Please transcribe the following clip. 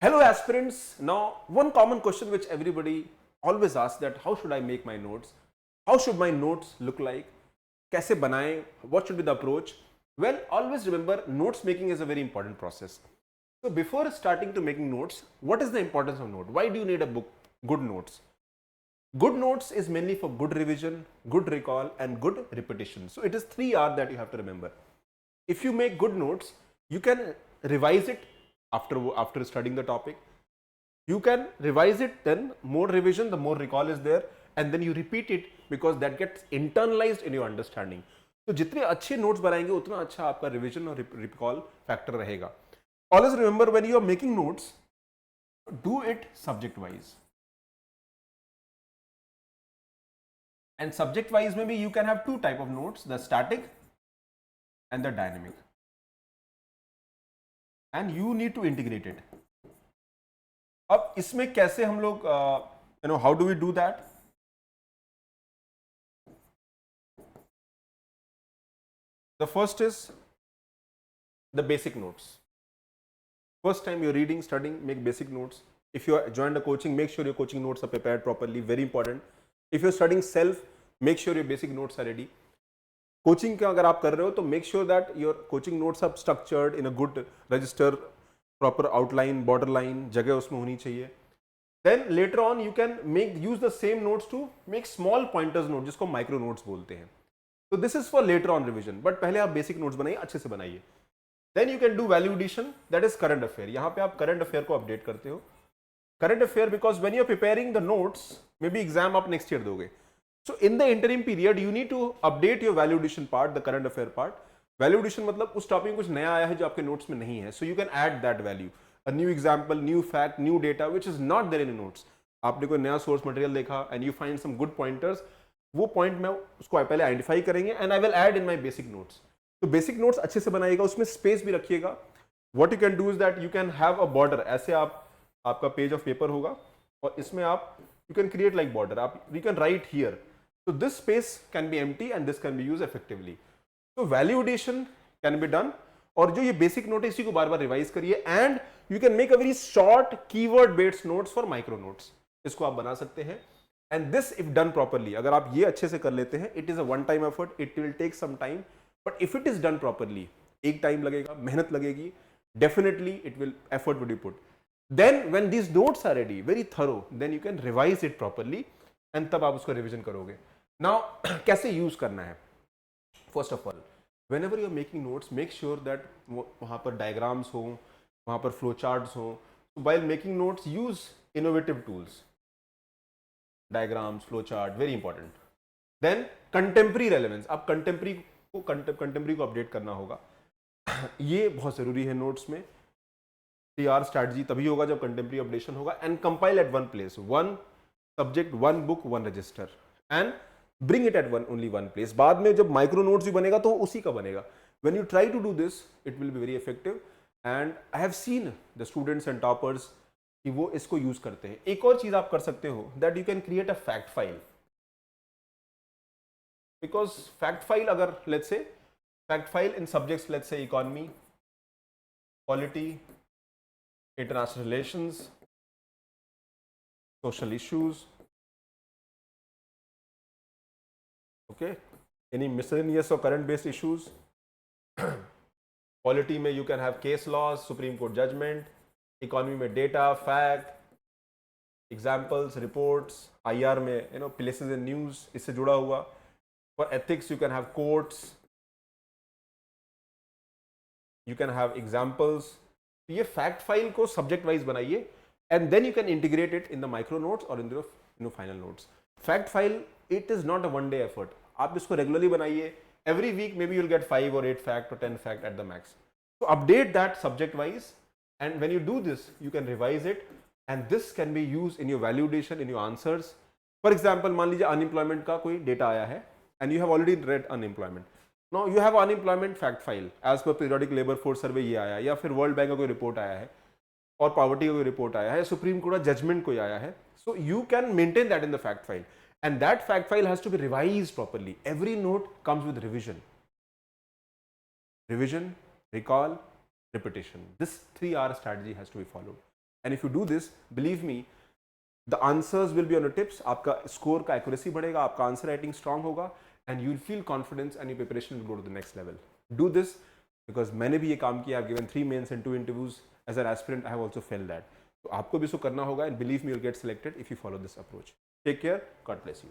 Hello aspirants. Now one common question which everybody always asks that how should I make my notes? How should my notes look like? कैसे बनाएं? What should be the approach? Well, always remember notes making is a very important process. So before starting to making notes, what is the importance of note? Why do you need a book? Good notes. Good notes is mainly for good revision, good recall and good repetition. So it is 3 R that you have to remember. If you make good notes, you can revise it after studying the topic. You can revise it, then more revision, the more recall is there, and then you repeat it because that gets internalized in your understanding. तो जितने अच्छे notes बनाएंगे उतना अच्छा आपका revision और recall factor रहेगा. Always remember when you are making notes, do it subject wise. And subject wise maybe you can have two type of notes, the static and the dynamic. And you need to integrate it. अब इसमें कैसे हम लोग how do we do that? The first is the basic notes. First time you're reading, studying, make basic notes. If you joined a coaching, make sure your coaching notes are prepared properly, very important. If you're studying self, make sure your basic notes are ready. Coaching का अगर आप कर रहे हो तो make sure that your coaching notes are structured in a good register, proper outline, border line जगह उसमें होनी चाहिए. Then later on you can make use the same notes to make small pointers note, जिसको micro notes बोलते हैं. तो this is for later on revision, but पहले आप बेसिक नोट्स बनाइए, अच्छे से बनाइए. Then you can do value addition, that is current affair. यहाँ पे आप करंट अफेयर को अपडेट करते हो. Current affair because when you are preparing the notes, maybe exam आप नेक्स्ट ईयर दोगे. So in the interim period, you need to update your value addition part, the current affair part. Value addition मतलब उस topic में कुछ नया आया है जो आपके नोट्स में नहीं है. So you can add that value, a new example, new fact, new data which is not there in your notes. आपने कोई नया सोर्स मटेरियल देखा and you find some good pointers, वो पॉइंट मैं उसको पहले आइडेंटिफाई करेंगे and I will add in my basic notes. तो बेसिक नोट्स अच्छे से बनाइएगा, उसमें स्पेस भी रखिएगा. What you can do is that you can have a border. ऐसे आपका पेज ऑफ पेपर होगा और इसमें आप you can create like border. आप you can write here. So this space can be empty and this can be used effectively. So value addition can be done. और जो ये basic note है इसी को बार बार रिवाइज करिए and you can make a very short keyword based notes for micro notes. इसको आप बना सकते हैं. And this if done properly, अगर आप ये अच्छे से कर लेते हैं, it is a one time effort, it will take some time, but if it is done properly, एक टाइम लगेगा, मेहनत लगेगी, definitely it will effort will be put. Then when these notes are ready, very thorough, then you can revise it properly and तब आप उसको revision करोगे. Now कैसे use करना है? First of all, whenever you are making notes, make sure that वहाँ पर diagrams हो, वहाँ पर फ्लो चार्ट्स हो. While making notes use innovative tools, diagrams, flow chart, very important. Then contemporary relevance, आप कंटेम्प्रेरी को अपडेट करना होगा. ये बहुत जरूरी है नोट्स में. 3R स्ट्रैटेजी तभी होगा जब कंटेम्प्रेरी अपडेशन होगा. And compile at one place, one subject, one book, one register, and bring it at only one place. बाद में जब माइक्रो नोट्स भी बनेगा तो उसी का बनेगा. when you try to do this, it will be very effective. and I have seen the students and toppers कि वो इसको यूज करते हैं. एक और चीज आप कर सकते हो, that you can create a fact file. because fact file अगर let's say fact file in subjects, let's say economy, polity, international relations, social issues, okay, any miscellaneous or current based issues. Polity में you can have case laws, Supreme Court judgment. Economy में data, fact, examples, reports. IR में places in news, इससे जुड़ा हुआ. For ethics you can have courts, you can have examples. ये fact file को subject wise बनाइए and then you can integrate it in the micro notes or in the final notes. Fact file, it is not a one day effort. आप इसको regularly बनाइए. every week maybe you'll get 5 or 8 fact or 10 fact at the max. So update that subject wise, and when you do this you can revise it and this can be used in your value addition, in your answers. For example, मान लीजिए unemployment का कोई data आया है and you have already read unemployment. Now you have unemployment fact file as per periodic labor force survey ये आया, या फिर वर्ल्ड बैंक का कोई रिपोर्ट आया है और पॉवर्टी का कोई रिपोर्ट आया है, सुप्रीम कोर्ट का जजमेंट कोई आया है. So you can maintain that in the fact file. And that fact file has to be revised properly. Every note comes with revision. Revision, recall, repetition. This 3R strategy has to be followed. And if you do this, believe me, the answers will be on your tips. आपका score का accuracy बढ़ेगा, आपका answer writing strong होगा, and you will feel confidence and your preparation will go to the next level. Do this, because मैंने भी ये काम किया. Given 3 mains and 2 interviews as an aspirant. I have also failed that. तो आपको भी इसको करना होगा, and believe me, you will get selected if you follow this approach. Take care. God bless you.